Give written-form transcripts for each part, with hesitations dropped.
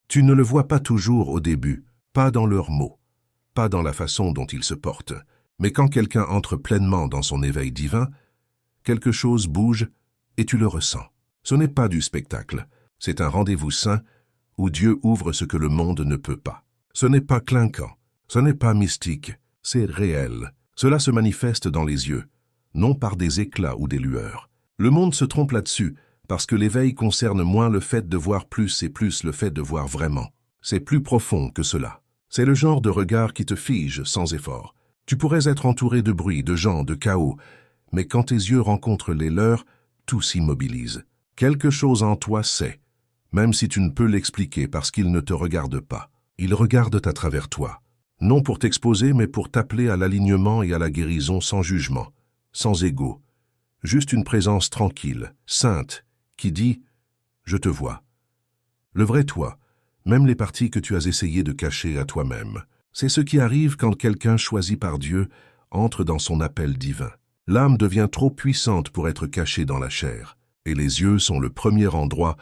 Tu ne le vois pas toujours au début, pas dans leurs mots, pas dans la façon dont ils se portent. Mais quand quelqu'un entre pleinement dans son éveil divin, quelque chose bouge et tu le ressens. Ce n'est pas du spectacle, c'est un rendez-vous saint où Dieu ouvre ce que le monde ne peut pas. Ce n'est pas clinquant, ce n'est pas mystique, c'est réel. Cela se manifeste dans les yeux, non par des éclats ou des lueurs. Le monde se trompe là-dessus, parce que l'éveil concerne moins le fait de voir plus et plus le fait de voir vraiment. C'est plus profond que cela. C'est le genre de regard qui te fige sans effort. Tu pourrais être entouré de bruit, de gens, de chaos, mais quand tes yeux rencontrent les leurs, tout s'immobilise. Quelque chose en toi sait, même si tu ne peux l'expliquer parce qu'il ne te regarde pas. Il regarde à travers toi, non pour t'exposer, mais pour t'appeler à l'alignement et à la guérison sans jugement, sans ego. Juste une présence tranquille, sainte, qui dit « Je te vois ». Le vrai toi, même les parties que tu as essayé de cacher à toi-même. C'est ce qui arrive quand quelqu'un choisi par Dieu entre dans son appel divin. L'âme devient trop puissante pour être cachée dans la chair, et les yeux sont le premier endroit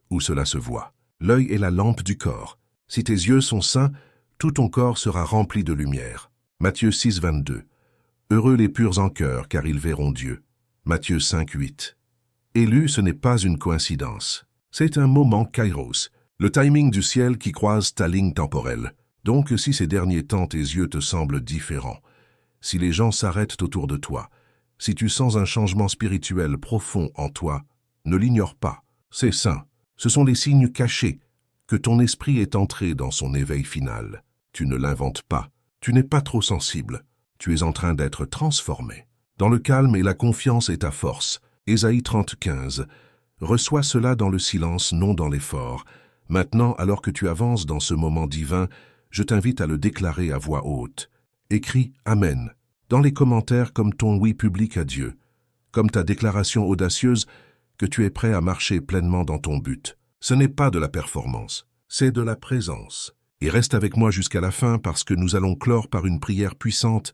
où cela se voit. L'œil est la lampe du corps. Si tes yeux sont saints, tout ton corps sera rempli de lumière. Matthieu 6, 22. Heureux les purs en cœur, car ils verront Dieu. Matthieu 5, 8. Élu, ce n'est pas une coïncidence. C'est un moment kairos, le timing du ciel qui croise ta ligne temporelle. Donc, si ces derniers temps tes yeux te semblent différents, si les gens s'arrêtent autour de toi, si tu sens un changement spirituel profond en toi, ne l'ignore pas. C'est sain. Ce sont les signes cachés que ton esprit est entré dans son éveil final. Tu ne l'inventes pas. Tu n'es pas trop sensible. Tu es en train d'être transformé. Dans le calme et la confiance est ta force. Ésaïe 30:15. Reçois cela dans le silence, non dans l'effort. Maintenant, alors que tu avances dans ce moment divin, je t'invite à le déclarer à voix haute. Écris « Amen » dans les commentaires comme ton oui public à Dieu, comme ta déclaration audacieuse que tu es prêt à marcher pleinement dans ton but. Ce n'est pas de la performance, c'est de la présence. Et reste avec moi jusqu'à la fin parce que nous allons clore par une prière puissante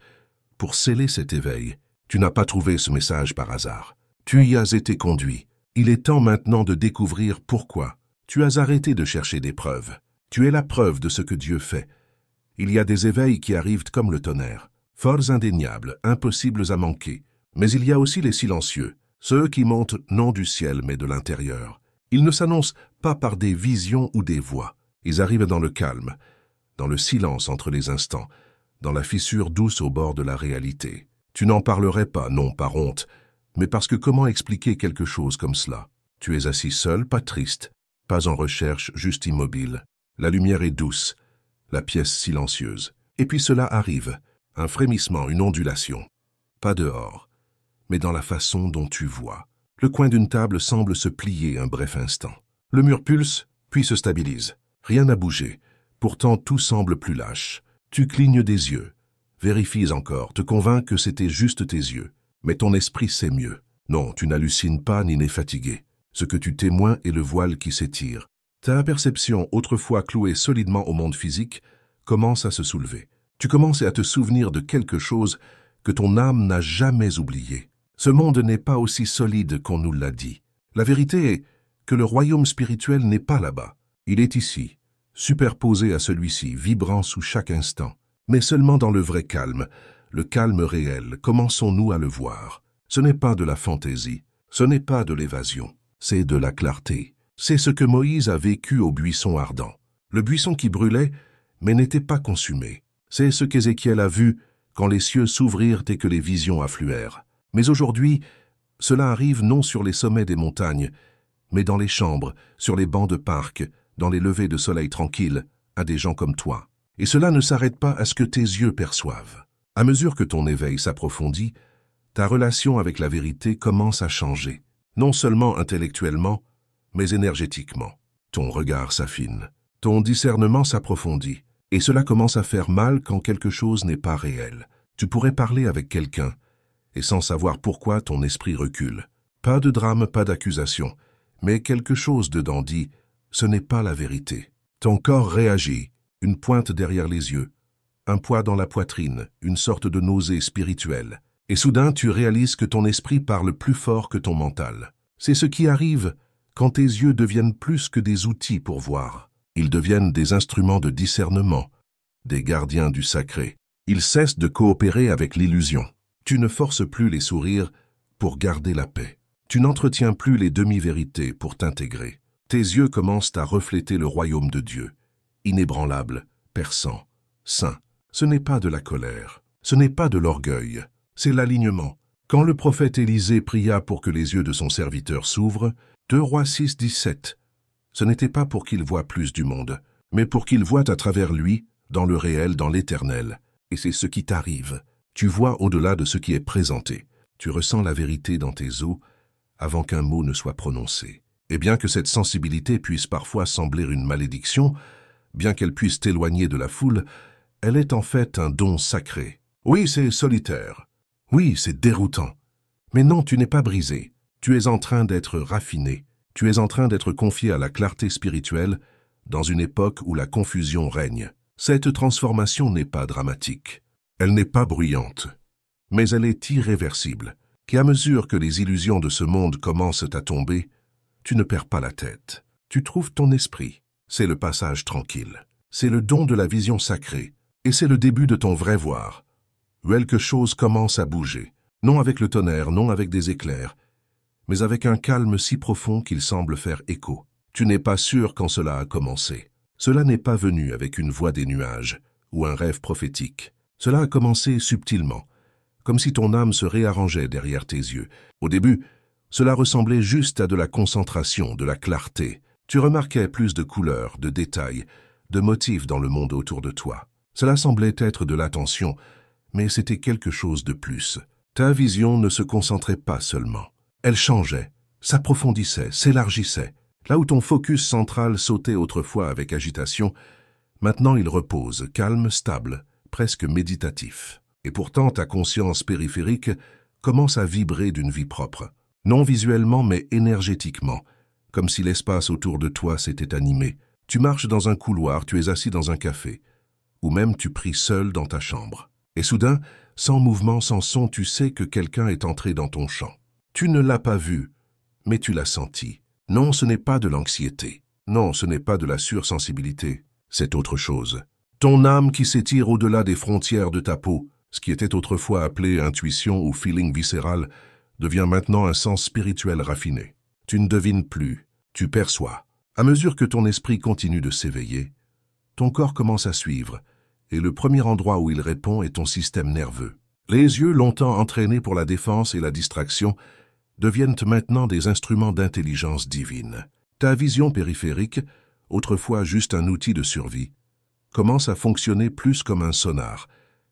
pour sceller cet éveil. Tu n'as pas trouvé ce message par hasard. Tu y as été conduit. Il est temps maintenant de découvrir pourquoi. Tu as arrêté de chercher des preuves. Tu es la preuve de ce que Dieu fait. Il y a des éveils qui arrivent comme le tonnerre, forts indéniables, impossibles à manquer. Mais il y a aussi les silencieux, ceux qui montent non du ciel mais de l'intérieur. Ils ne s'annoncent pas par des visions ou des voix. Ils arrivent dans le calme, dans le silence entre les instants, dans la fissure douce au bord de la réalité. Tu n'en parlerais pas, non par honte, mais parce que comment expliquer quelque chose comme cela? Tu es assis seul, pas triste, pas en recherche, juste immobile. La lumière est douce, la pièce silencieuse. Et puis cela arrive, un frémissement, une ondulation. Pas dehors, mais dans la façon dont tu vois. Le coin d'une table semble se plier un bref instant. Le mur pulse, puis se stabilise. Rien n'a bougé. Pourtant, tout semble plus lâche. Tu clignes des yeux. Vérifies encore, te convaincs que c'était juste tes yeux. Mais ton esprit sait mieux. Non, tu n'hallucines pas ni n'es fatigué. Ce que tu témoins est le voile qui s'étire. Ta perception, autrefois clouée solidement au monde physique, commence à se soulever. Tu commences à te souvenir de quelque chose que ton âme n'a jamais oublié. Ce monde n'est pas aussi solide qu'on nous l'a dit. La vérité est que le royaume spirituel n'est pas là-bas. Il est ici, superposé à celui-ci, vibrant sous chaque instant. Mais seulement dans le vrai calme, le calme réel, commençons-nous à le voir. Ce n'est pas de la fantaisie, ce n'est pas de l'évasion, c'est de la clarté. C'est ce que Moïse a vécu au buisson ardent. Le buisson qui brûlait, mais n'était pas consumé. C'est ce qu'Ézéchiel a vu quand les cieux s'ouvrirent et que les visions affluèrent. Mais aujourd'hui, cela arrive non sur les sommets des montagnes, mais dans les chambres, sur les bancs de parc, dans les levées de soleil tranquilles, à des gens comme toi. Et cela ne s'arrête pas à ce que tes yeux perçoivent. À mesure que ton éveil s'approfondit, ta relation avec la vérité commence à changer, non seulement intellectuellement, mais énergétiquement. Ton regard s'affine, ton discernement s'approfondit, et cela commence à faire mal quand quelque chose n'est pas réel. Tu pourrais parler avec quelqu'un, et sans savoir pourquoi ton esprit recule. Pas de drame, pas d'accusation, mais quelque chose dedans dit « ce n'est pas la vérité ». Ton corps réagit, une pointe derrière les yeux, un poids dans la poitrine, une sorte de nausée spirituelle. Et soudain, tu réalises que ton esprit parle plus fort que ton mental. C'est ce qui arrive quand tes yeux deviennent plus que des outils pour voir. Ils deviennent des instruments de discernement, des gardiens du sacré. Ils cessent de coopérer avec l'illusion. Tu ne forces plus les sourires pour garder la paix. Tu n'entretiens plus les demi-vérités pour t'intégrer. Tes yeux commencent à refléter le royaume de Dieu, inébranlable, perçant, saint. Ce n'est pas de la colère, ce n'est pas de l'orgueil, c'est l'alignement. Quand le prophète Élisée pria pour que les yeux de son serviteur s'ouvrent, 2 Rois 6, 17, ce n'était pas pour qu'il voie plus du monde, mais pour qu'il voie à travers lui, dans le réel, dans l'éternel. Et c'est ce qui t'arrive. Tu vois au-delà de ce qui est présenté. Tu ressens la vérité dans tes os avant qu'un mot ne soit prononcé. Et bien que cette sensibilité puisse parfois sembler une malédiction, bien qu'elle puisse t'éloigner de la foule, elle est en fait un don sacré. Oui, c'est solitaire. Oui, c'est déroutant. Mais non, tu n'es pas brisé. Tu es en train d'être raffiné. Tu es en train d'être confié à la clarté spirituelle dans une époque où la confusion règne. Cette transformation n'est pas dramatique. Elle n'est pas bruyante. Mais elle est irréversible. Qu'à mesure que les illusions de ce monde commencent à tomber, tu ne perds pas la tête. Tu trouves ton esprit. C'est le passage tranquille. C'est le don de la vision sacrée. Et c'est le début de ton vrai voir. Quelque chose commence à bouger. Non avec le tonnerre, non avec des éclairs, mais avec un calme si profond qu'il semble faire écho. Tu n'es pas sûr quand cela a commencé. Cela n'est pas venu avec une voix des nuages ou un rêve prophétique. Cela a commencé subtilement, comme si ton âme se réarrangeait derrière tes yeux. Au début, cela ressemblait juste à de la concentration, de la clarté. Tu remarquais plus de couleurs, de détails, de motifs dans le monde autour de toi. Cela semblait être de l'attention, mais c'était quelque chose de plus. Ta vision ne se concentrait pas seulement. Elle changeait, s'approfondissait, s'élargissait. Là où ton focus central sautait autrefois avec agitation, maintenant il repose, calme, stable, presque méditatif. Et pourtant ta conscience périphérique commence à vibrer d'une vie propre. Non visuellement mais énergétiquement, comme si l'espace autour de toi s'était animé. Tu marches dans un couloir, tu es assis dans un café, ou même tu pries seul dans ta chambre. Et soudain, sans mouvement, sans son, tu sais que quelqu'un est entré dans ton champ. Tu ne l'as pas vu, mais tu l'as senti. Non, ce n'est pas de l'anxiété. Non, ce n'est pas de la sursensibilité. C'est autre chose. Ton âme qui s'étire au-delà des frontières de ta peau, ce qui était autrefois appelé intuition ou feeling viscéral, devient maintenant un sens spirituel raffiné. Tu ne devines plus, tu perçois. À mesure que ton esprit continue de s'éveiller, ton corps commence à suivre, et le premier endroit où il répond est ton système nerveux. Les yeux, longtemps entraînés pour la défense et la distraction, deviennent maintenant des instruments d'intelligence divine. Ta vision périphérique, autrefois juste un outil de survie, commence à fonctionner plus comme un sonar,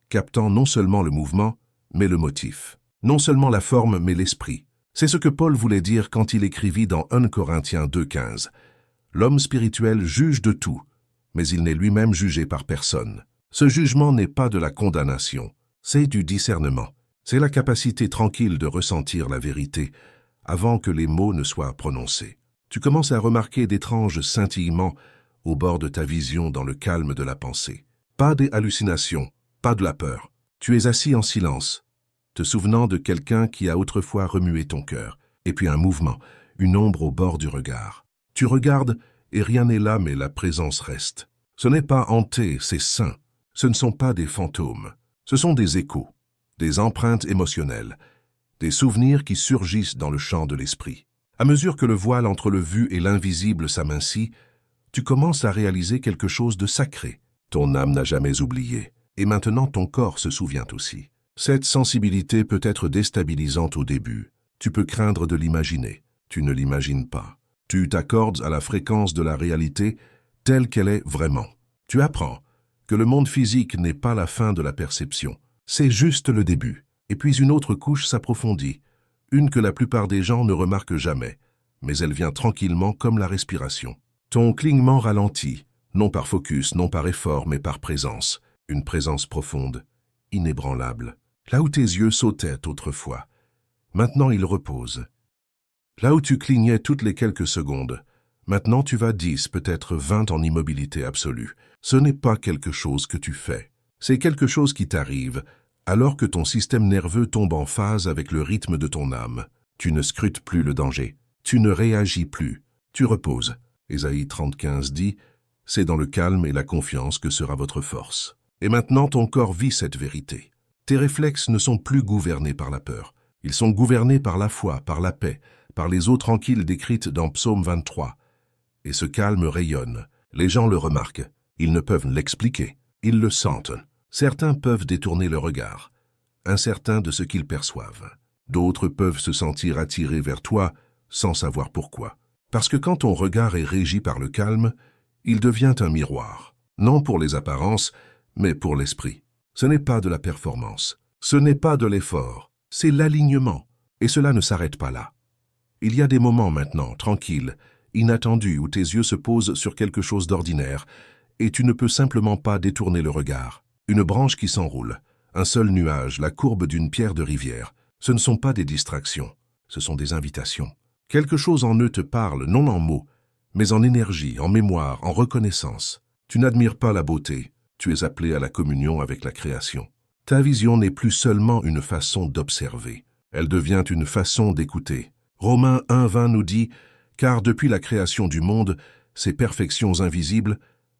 captant non seulement le mouvement, mais le motif. Non seulement la forme, mais l'esprit. C'est ce que Paul voulait dire quand il écrivit dans 1 Corinthiens 2,15. L'homme spirituel juge de tout, mais il n'est lui-même jugé par personne. Ce jugement n'est pas de la condamnation, c'est du discernement. C'est la capacité tranquille de ressentir la vérité avant que les mots ne soient prononcés. Tu commences à remarquer d'étranges scintillements au bord de ta vision dans le calme de la pensée. Pas des hallucinations, pas de la peur. Tu es assis en silence, te souvenant de quelqu'un qui a autrefois remué ton cœur, et puis un mouvement, une ombre au bord du regard. Tu regardes et rien n'est là, mais la présence reste. Ce n'est pas hanté, c'est sain. Ce ne sont pas des fantômes. Ce sont des échos, des empreintes émotionnelles, des souvenirs qui surgissent dans le champ de l'esprit. À mesure que le voile entre le vu et l'invisible s'amincit, tu commences à réaliser quelque chose de sacré. Ton âme n'a jamais oublié, et maintenant ton corps se souvient aussi. Cette sensibilité peut être déstabilisante au début. Tu peux craindre de l'imaginer. Tu ne l'imagines pas. Tu t'accordes à la fréquence de la réalité telle qu'elle est vraiment. Tu apprends que le monde physique n'est pas la fin de la perception. C'est juste le début. Et puis une autre couche s'approfondit, une que la plupart des gens ne remarquent jamais, mais elle vient tranquillement comme la respiration. Ton clignement ralentit, non par focus, non par effort, mais par présence. Une présence profonde, inébranlable. Là où tes yeux sautaient autrefois, maintenant ils reposent. Là où tu clignais toutes les quelques secondes, maintenant tu vas 10, peut-être 20 en immobilité absolue. Ce n'est pas quelque chose que tu fais. C'est quelque chose qui t'arrive, alors que ton système nerveux tombe en phase avec le rythme de ton âme. Tu ne scrutes plus le danger. Tu ne réagis plus. Tu reposes. Ésaïe 30,15 dit « C'est dans le calme et la confiance que sera votre force. Et maintenant ton corps vit cette vérité. Tes réflexes ne sont plus gouvernés par la peur. Ils sont gouvernés par la foi, par la paix, par les eaux tranquilles décrites dans Psaume 23. Et ce calme rayonne. Les gens le remarquent. Ils ne peuvent l'expliquer. Ils le sentent. Certains peuvent détourner le regard, incertains de ce qu'ils perçoivent. D'autres peuvent se sentir attirés vers toi sans savoir pourquoi. Parce que quand ton regard est régi par le calme, il devient un miroir, non pour les apparences, mais pour l'esprit. Ce n'est pas de la performance, ce n'est pas de l'effort, c'est l'alignement. Et cela ne s'arrête pas là. Il y a des moments maintenant, tranquilles, inattendus, où tes yeux se posent sur quelque chose d'ordinaire, et tu ne peux simplement pas détourner le regard. Une branche qui s'enroule, un seul nuage, la courbe d'une pierre de rivière. Ce ne sont pas des distractions, ce sont des invitations. Quelque chose en eux te parle, non en mots, mais en énergie, en mémoire, en reconnaissance. Tu n'admires pas la beauté, tu es appelé à la communion avec la création. Ta vision n'est plus seulement une façon d'observer, elle devient une façon d'écouter. Romains 1,20 nous dit « Car depuis la création du monde, ses perfections invisibles,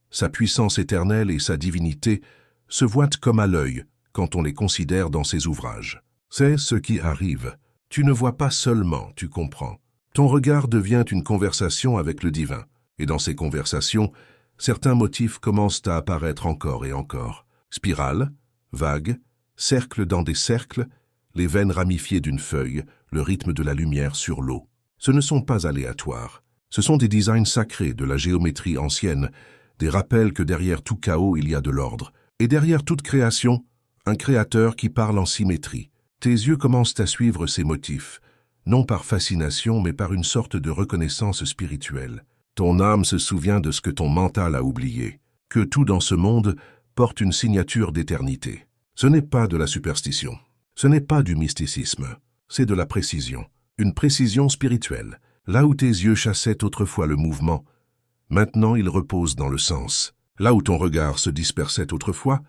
sa puissance éternelle et sa divinité se voient comme à l'œil quand on les considère dans ses ouvrages. » C'est ce qui arrive. Tu ne vois pas seulement, tu comprends. Ton regard devient une conversation avec le divin. Et dans ces conversations, certains motifs commencent à apparaître encore et encore. Spirales, vagues, cercles dans des cercles, les veines ramifiées d'une feuille, le rythme de la lumière sur l'eau. Ce ne sont pas aléatoires. Ce sont des designs sacrés de la géométrie ancienne, des rappels que derrière tout chaos il y a de l'ordre. Et derrière toute création, un créateur qui parle en symétrie. Tes yeux commencent à suivre ces motifs, non par fascination, mais par une sorte de reconnaissance spirituelle. Ton âme se souvient de ce que ton mental a oublié, que tout dans ce monde porte une signature d'éternité. Ce n'est pas de la superstition, ce n'est pas du mysticisme, c'est de la précision, une précision spirituelle. Là où tes yeux chassaient autrefois le mouvement, maintenant ils reposent dans le sens. Là où ton regard se dispersait autrefois,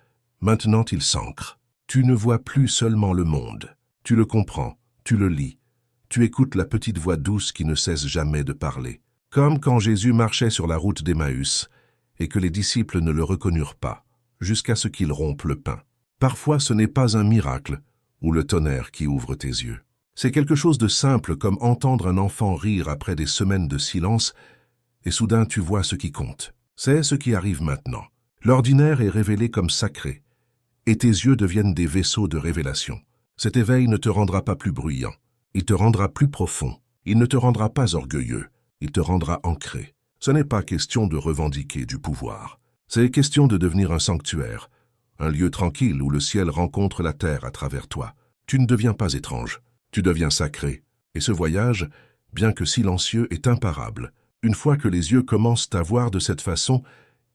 maintenant il s'ancre. Tu ne vois plus seulement le monde, tu le comprends, tu le lis, tu écoutes la petite voix douce qui ne cesse jamais de parler. Comme quand Jésus marchait sur la route d'Emmaüs et que les disciples ne le reconnurent pas, jusqu'à ce qu'il rompe le pain. Parfois ce n'est pas un miracle ou le tonnerre qui ouvre tes yeux. C'est quelque chose de simple comme entendre un enfant rire après des semaines de silence et soudain tu vois ce qui compte. C'est ce qui arrive maintenant. L'ordinaire est révélé comme sacré et tes yeux deviennent des vaisseaux de révélation. Cet éveil ne te rendra pas plus bruyant, il te rendra plus profond, il ne te rendra pas orgueilleux, il te rendra ancré. Ce n'est pas question de revendiquer du pouvoir, c'est question de devenir un sanctuaire, un lieu tranquille où le ciel rencontre la terre à travers toi. Tu ne deviens pas étrange, tu deviens sacré. Et ce voyage, bien que silencieux, est imparable. Une fois que les yeux commencent à voir de cette façon,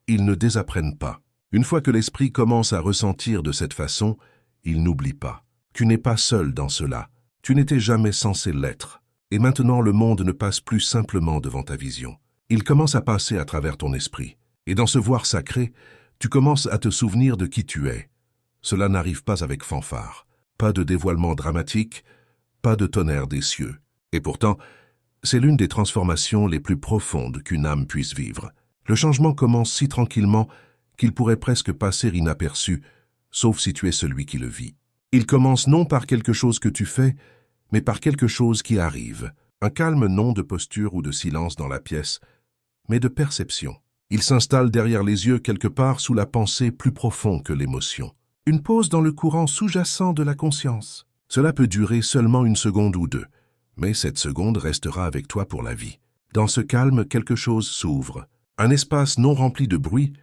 ils ne désapprennent pas. Une fois que l'esprit commence à ressentir de cette façon, il n'oublie pas. Tu n'es pas seul dans cela. Tu n'étais jamais censé l'être. Et maintenant le monde ne passe plus simplement devant ta vision. Il commence à passer à travers ton esprit. Et dans ce voir sacré, tu commences à te souvenir de qui tu es. Cela n'arrive pas avec fanfare. Pas de dévoilement dramatique, pas de tonnerre des cieux. Et pourtant, c'est l'une des transformations les plus profondes qu'une âme puisse vivre. Le changement commence si tranquillement qu'il pourrait presque passer inaperçu, sauf si tu es celui qui le vit. Il commence non par quelque chose que tu fais, mais par quelque chose qui arrive. Un calme non de posture ou de silence dans la pièce, mais de perception. Il s'installe derrière les yeux quelque part sous la pensée plus profonde que l'émotion. Une pause dans le courant sous-jacent de la conscience. Cela peut durer seulement une seconde ou deux, mais cette seconde restera avec toi pour la vie. Dans ce calme, quelque chose s'ouvre. Un espace non rempli de bruit,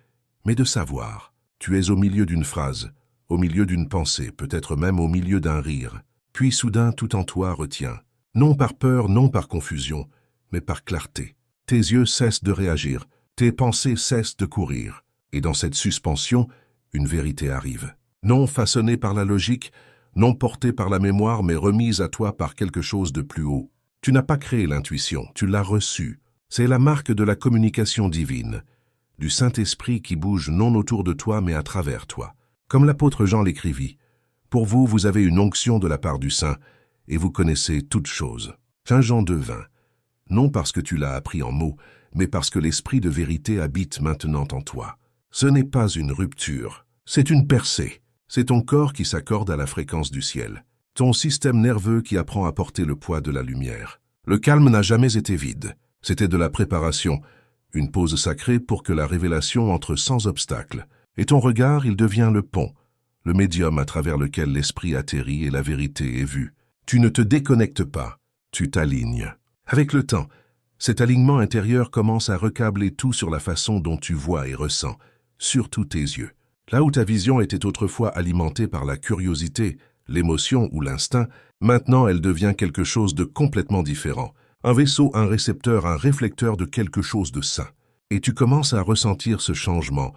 mais de savoir. Tu es au milieu d'une phrase, au milieu d'une pensée, peut-être même au milieu d'un rire. Puis soudain, tout en toi retient. Non par peur, non par confusion, mais par clarté. Tes yeux cessent de réagir, tes pensées cessent de courir. Et dans cette suspension, une vérité arrive. Non façonnée par la logique, non portée par la mémoire, mais remise à toi par quelque chose de plus haut. Tu n'as pas créé l'intuition, tu l'as reçue. C'est la marque de la communication divine, du Saint-Esprit qui bouge non autour de toi, mais à travers toi. Comme l'apôtre Jean l'écrivit, « Pour vous, vous avez une onction de la part du Saint, et vous connaissez toutes choses. » 1 Jean 2,20. non parce que tu l'as appris en mots, mais parce que l'esprit de vérité habite maintenant en toi. Ce n'est pas une rupture, c'est une percée. C'est ton corps qui s'accorde à la fréquence du ciel, ton système nerveux qui apprend à porter le poids de la lumière. Le calme n'a jamais été vide, c'était de la préparation, une pause sacrée pour que la révélation entre sans obstacle. Et ton regard, il devient le pont, le médium à travers lequel l'esprit atterrit et la vérité est vue. Tu ne te déconnectes pas, tu t'alignes. Avec le temps, cet alignement intérieur commence à recabler tout sur la façon dont tu vois et ressens, surtout tes yeux. Là où ta vision était autrefois alimentée par la curiosité, l'émotion ou l'instinct, maintenant elle devient quelque chose de complètement différent. Un vaisseau, un récepteur, un réflecteur de quelque chose de sain. Et tu commences à ressentir ce changement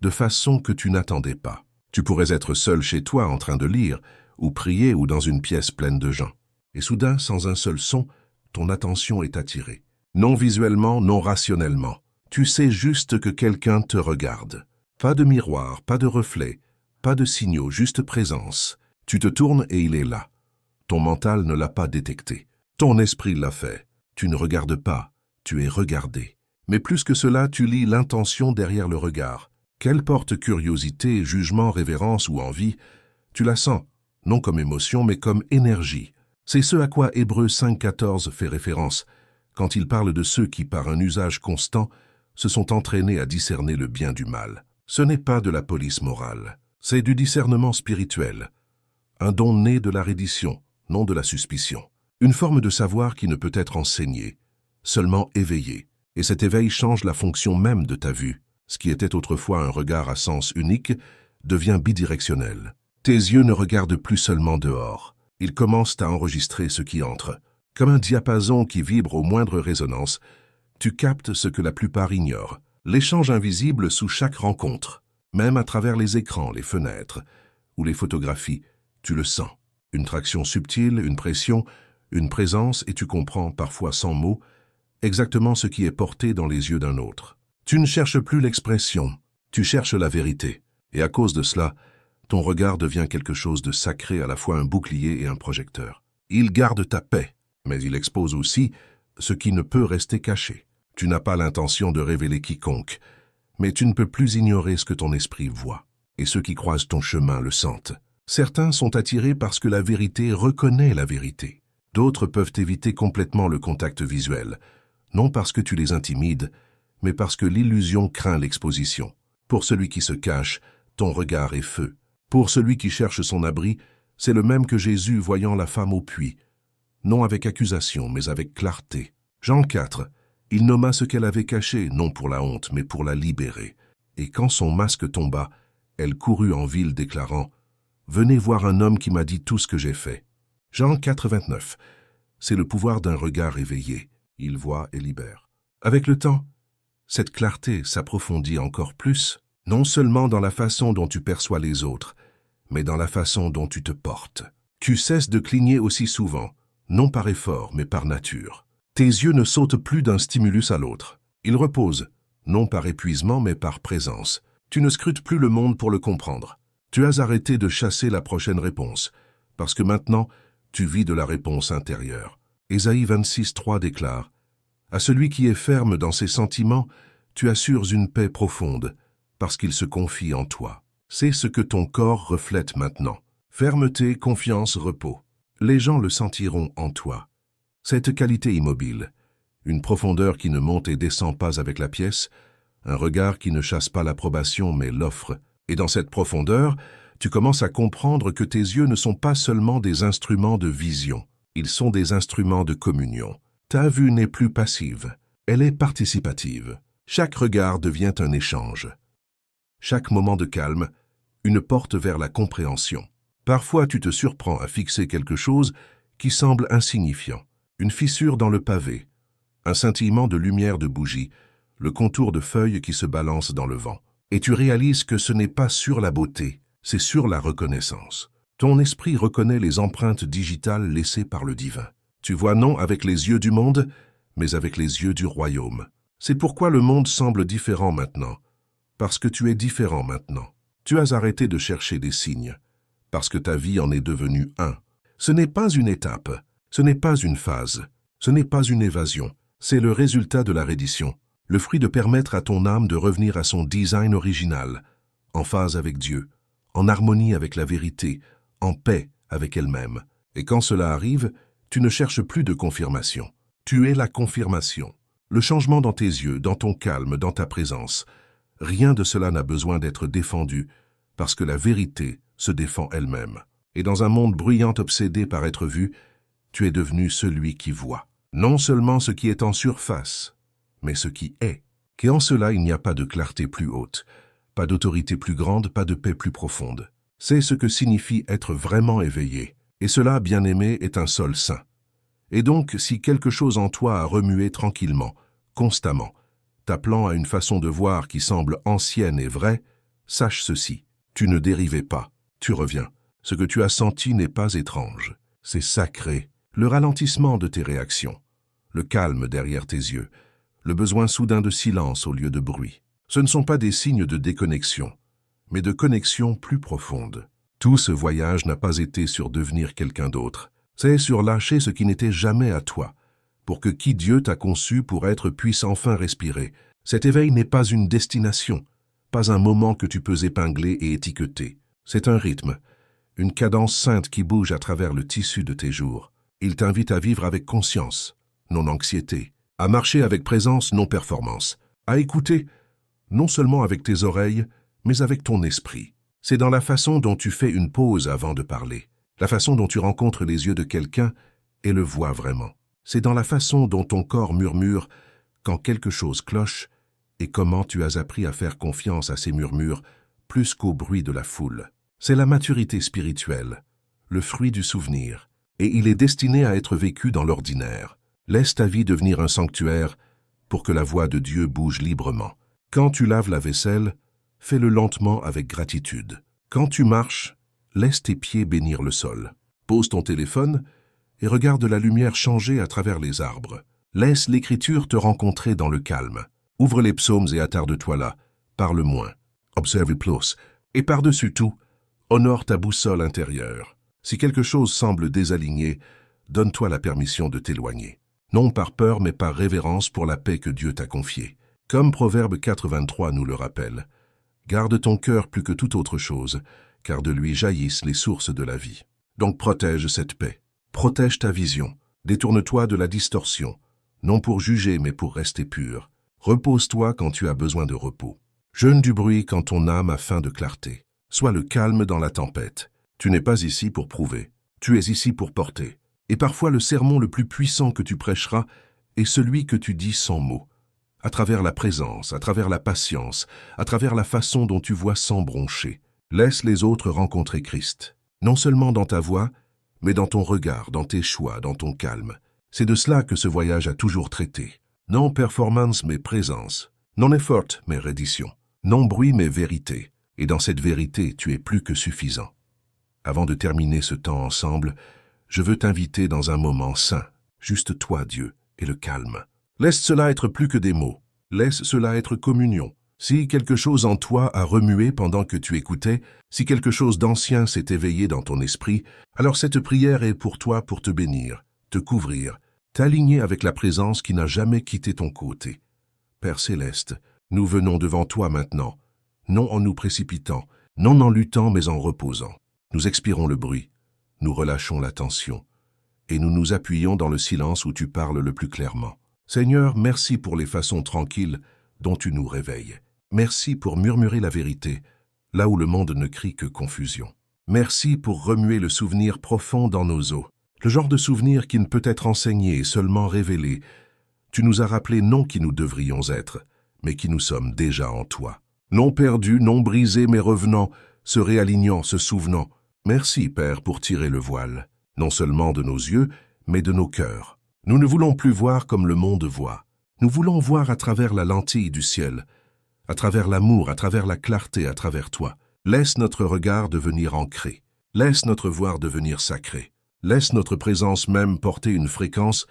de façon que tu n'attendais pas. Tu pourrais être seul chez toi en train de lire, ou prier, ou dans une pièce pleine de gens. Et soudain, sans un seul son, ton attention est attirée. Non visuellement, non rationnellement. Tu sais juste que quelqu'un te regarde. Pas de miroir, pas de reflet, pas de signaux, juste présence. Tu te tournes et il est là. Ton mental ne l'a pas détecté. Ton esprit l'a fait. Tu ne regardes pas, tu es regardé. Mais plus que cela, tu lis l'intention derrière le regard. Qu'elle porte curiosité, jugement, révérence ou envie, tu la sens, non comme émotion, mais comme énergie. C'est ce à quoi Hébreux 5,14 fait référence, quand il parle de ceux qui, par un usage constant, se sont entraînés à discerner le bien du mal. Ce n'est pas de la police morale, c'est du discernement spirituel. Un don né de la reddition, non de la suspicion. Une forme de savoir qui ne peut être enseigné, seulement éveillé. Et cet éveil change la fonction même de ta vue. Ce qui était autrefois un regard à sens unique devient bidirectionnel. Tes yeux ne regardent plus seulement dehors. Ils commencent à enregistrer ce qui entre. Comme un diapason qui vibre aux moindres résonances, tu captes ce que la plupart ignorent. L'échange invisible sous chaque rencontre, même à travers les écrans, les fenêtres ou les photographies, tu le sens. Une traction subtile, une pression, une présence et tu comprends, parfois sans mots, exactement ce qui est porté dans les yeux d'un autre. Tu ne cherches plus l'expression, tu cherches la vérité. Et à cause de cela, ton regard devient quelque chose de sacré, à la fois un bouclier et un projecteur. Il garde ta paix, mais il expose aussi ce qui ne peut rester caché. Tu n'as pas l'intention de révéler quiconque, mais tu ne peux plus ignorer ce que ton esprit voit. Et ceux qui croisent ton chemin le sentent. Certains sont attirés parce que la vérité reconnaît la vérité. D'autres peuvent éviter complètement le contact visuel, non parce que tu les intimides, mais parce que l'illusion craint l'exposition. Pour celui qui se cache, ton regard est feu. Pour celui qui cherche son abri, c'est le même que Jésus voyant la femme au puits, non avec accusation, mais avec clarté. Jean 4, il nomma ce qu'elle avait caché, non pour la honte, mais pour la libérer. Et quand son masque tomba, elle courut en ville déclarant « Venez voir un homme qui m'a dit tout ce que j'ai fait. » Jean 4, 29. C'est le pouvoir d'un regard éveillé. Il voit et libère. Avec le temps, cette clarté s'approfondit encore plus, non seulement dans la façon dont tu perçois les autres, mais dans la façon dont tu te portes. Tu cesses de cligner aussi souvent, non par effort, mais par nature. Tes yeux ne sautent plus d'un stimulus à l'autre. Ils reposent, non par épuisement, mais par présence. Tu ne scrutes plus le monde pour le comprendre. Tu as arrêté de chasser la prochaine réponse, parce que maintenant, tu vis de la réponse intérieure. Ésaïe 26, 3 déclare « À celui qui est ferme dans ses sentiments, tu assures une paix profonde, parce qu'il se confie en toi. » C'est ce que ton corps reflète maintenant. Fermeté, confiance, repos. Les gens le sentiront en toi. Cette qualité immobile, une profondeur qui ne monte et descend pas avec la pièce, un regard qui ne chasse pas l'approbation mais l'offre. Et dans cette profondeur, tu commences à comprendre que tes yeux ne sont pas seulement des instruments de vision, ils sont des instruments de communion. Ta vue n'est plus passive, elle est participative. Chaque regard devient un échange. Chaque moment de calme, une porte vers la compréhension. Parfois, tu te surprends à fixer quelque chose qui semble insignifiant. Une fissure dans le pavé, un scintillement de lumière de bougie, le contour de feuilles qui se balancent dans le vent. Et tu réalises que ce n'est pas sur la beauté, c'est sur la reconnaissance. Ton esprit reconnaît les empreintes digitales laissées par le divin. Tu vois non avec les yeux du monde, mais avec les yeux du royaume. C'est pourquoi le monde semble différent maintenant, parce que tu es différent maintenant. Tu as arrêté de chercher des signes, parce que ta vie en est devenue un. Ce n'est pas une étape, ce n'est pas une phase, ce n'est pas une évasion, C'est le résultat de la reddition, le fruit de permettre à ton âme de revenir à son design original, en phase avec Dieu, en harmonie avec la vérité, en paix avec elle-même. Et quand cela arrive, tu ne cherches plus de confirmation. Tu es la confirmation. Le changement dans tes yeux, dans ton calme, dans ta présence. Rien de cela n'a besoin d'être défendu, parce que la vérité se défend elle-même. Et dans un monde bruyant obsédé par être vu, tu es devenu celui qui voit. Non seulement ce qui est en surface, mais ce qui est. Et en cela, il n'y a pas de clarté plus haute, pas d'autorité plus grande, pas de paix plus profonde. C'est ce que signifie être vraiment éveillé. Et cela, bien-aimé, est un sol sain. Et donc, si quelque chose en toi a remué tranquillement, constamment, t'appelant à une façon de voir qui semble ancienne et vraie, sache ceci, tu ne dérivais pas, tu reviens. Ce que tu as senti n'est pas étrange, c'est sacré. Le ralentissement de tes réactions, le calme derrière tes yeux, le besoin soudain de silence au lieu de bruit. Ce ne sont pas des signes de déconnexion, mais de connexion plus profonde. Tout ce voyage n'a pas été sur devenir quelqu'un d'autre. C'est sur lâcher ce qui n'était jamais à toi, pour que qui Dieu t'a conçu pour être puisse enfin respirer. Cet éveil n'est pas une destination, pas un moment que tu peux épingler et étiqueter. C'est un rythme, une cadence sainte qui bouge à travers le tissu de tes jours. Il t'invite à vivre avec conscience, non anxiété, à marcher avec présence, non performance, à écouter, non seulement avec tes oreilles, mais avec ton esprit. C'est dans la façon dont tu fais une pause avant de parler, la façon dont tu rencontres les yeux de quelqu'un et le vois vraiment. C'est dans la façon dont ton corps murmure quand quelque chose cloche et comment tu as appris à faire confiance à ces murmures plus qu'au bruit de la foule. C'est la maturité spirituelle, le fruit du souvenir, et il est destiné à être vécu dans l'ordinaire. Laisse ta vie devenir un sanctuaire pour que la voix de Dieu bouge librement. Quand tu laves la vaisselle, fais-le lentement avec gratitude. Quand tu marches, laisse tes pieds bénir le sol. Pose ton téléphone et regarde la lumière changer à travers les arbres. Laisse l'écriture te rencontrer dans le calme. Ouvre les psaumes et attarde-toi là. Parle moins. Observe plus. Et par-dessus tout, honore ta boussole intérieure. Si quelque chose semble désaligné, donne-toi la permission de t'éloigner. Non par peur, mais par révérence pour la paix que Dieu t'a confiée. Comme Proverbe 4,23 nous le rappelle, garde ton cœur plus que toute autre chose, car de lui jaillissent les sources de la vie. Donc protège cette paix. Protège ta vision. Détourne-toi de la distorsion, non pour juger, mais pour rester pur. Repose-toi quand tu as besoin de repos. Jeûne du bruit quand ton âme a faim de clarté. Sois le calme dans la tempête. Tu n'es pas ici pour prouver, tu es ici pour porter. Et parfois le sermon le plus puissant que tu prêcheras est celui que tu dis sans mots, à travers la présence, à travers la patience, à travers la façon dont tu vois sans broncher. Laisse les autres rencontrer Christ, non seulement dans ta voix, mais dans ton regard, dans tes choix, dans ton calme. C'est de cela que ce voyage a toujours traité. Non performance, mais présence. Non effort, mais reddition. Non bruit, mais vérité. Et dans cette vérité, tu es plus que suffisant. Avant de terminer ce temps ensemble, je veux t'inviter dans un moment saint, juste toi, Dieu, et le calme. Laisse cela être plus que des mots. Laisse cela être communion. Si quelque chose en toi a remué pendant que tu écoutais, si quelque chose d'ancien s'est éveillé dans ton esprit, alors cette prière est pour toi pour te bénir, te couvrir, t'aligner avec la présence qui n'a jamais quitté ton côté. Père céleste, nous venons devant toi maintenant, non en nous précipitant, non en luttant mais en reposant. Nous expirons le bruit, nous relâchons la tension, et nous nous appuyons dans le silence où tu parles le plus clairement. Seigneur, merci pour les façons tranquilles dont tu nous réveilles. Merci pour murmurer la vérité, là où le monde ne crie que confusion. Merci pour remuer le souvenir profond dans nos os, le genre de souvenir qui ne peut être enseigné et seulement révélé. Tu nous as rappelé non qui nous devrions être, mais qui nous sommes déjà en toi. Non perdus, non brisés, mais revenant, se réalignant, se souvenant. Merci, Père, pour tirer le voile, non seulement de nos yeux, mais de nos cœurs. Nous ne voulons plus voir comme le monde voit. Nous voulons voir à travers la lentille du ciel, à travers l'amour, à travers la clarté, à travers toi. Laisse notre regard devenir ancré. Laisse notre voir devenir sacré. Laisse notre présence même porter une fréquence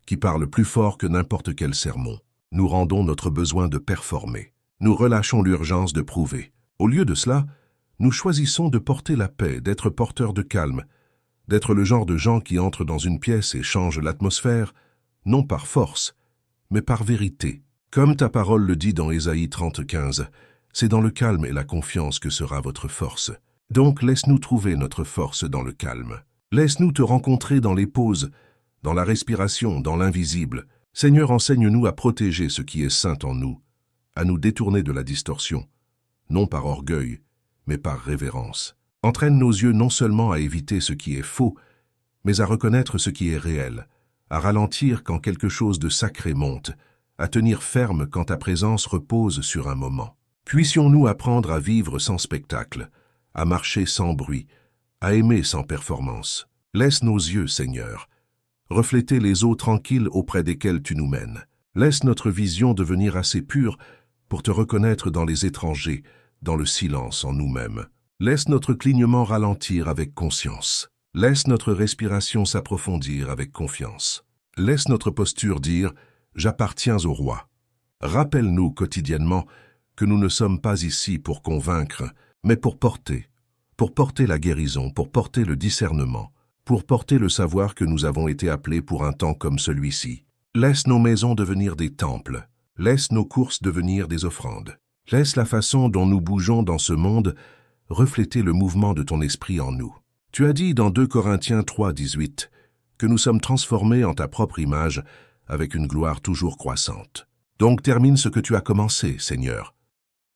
qui parle plus fort que n'importe quel sermon. Nous rendons notre besoin de performer. Nous relâchons l'urgence de prouver. Au lieu de cela, nous choisissons de porter la paix, d'être porteurs de calme, d'être le genre de gens qui entrent dans une pièce et changent l'atmosphère, non par force, mais par vérité. Comme ta parole le dit dans Ésaïe 30:15, c'est dans le calme et la confiance que sera votre force. Donc laisse-nous trouver notre force dans le calme. Laisse-nous te rencontrer dans les pauses, dans la respiration, dans l'invisible. Seigneur, enseigne-nous à protéger ce qui est saint en nous, à nous détourner de la distorsion, non par orgueil, mais par révérence. Entraîne nos yeux non seulement à éviter ce qui est faux, mais à reconnaître ce qui est réel, à ralentir quand quelque chose de sacré monte, à tenir ferme quand ta présence repose sur un moment. Puissions-nous apprendre à vivre sans spectacle, à marcher sans bruit, à aimer sans performance. Laisse nos yeux, Seigneur, refléter les eaux tranquilles auprès desquelles tu nous mènes. Laisse notre vision devenir assez pure pour te reconnaître dans les étrangers, dans le silence en nous-mêmes. Laisse notre clignement ralentir avec conscience. Laisse notre respiration s'approfondir avec confiance. Laisse notre posture dire « J'appartiens au roi ». Rappelle-nous quotidiennement que nous ne sommes pas ici pour convaincre, mais pour porter la guérison, pour porter le discernement, pour porter le savoir que nous avons été appelés pour un temps comme celui-ci. Laisse nos maisons devenir des temples, laisse nos courses devenir des offrandes. Laisse la façon dont nous bougeons dans ce monde refléter le mouvement de ton esprit en nous. Tu as dit dans 2 Corinthiens 3:18 que nous sommes transformés en ta propre image avec une gloire toujours croissante. Donc termine ce que tu as commencé, Seigneur.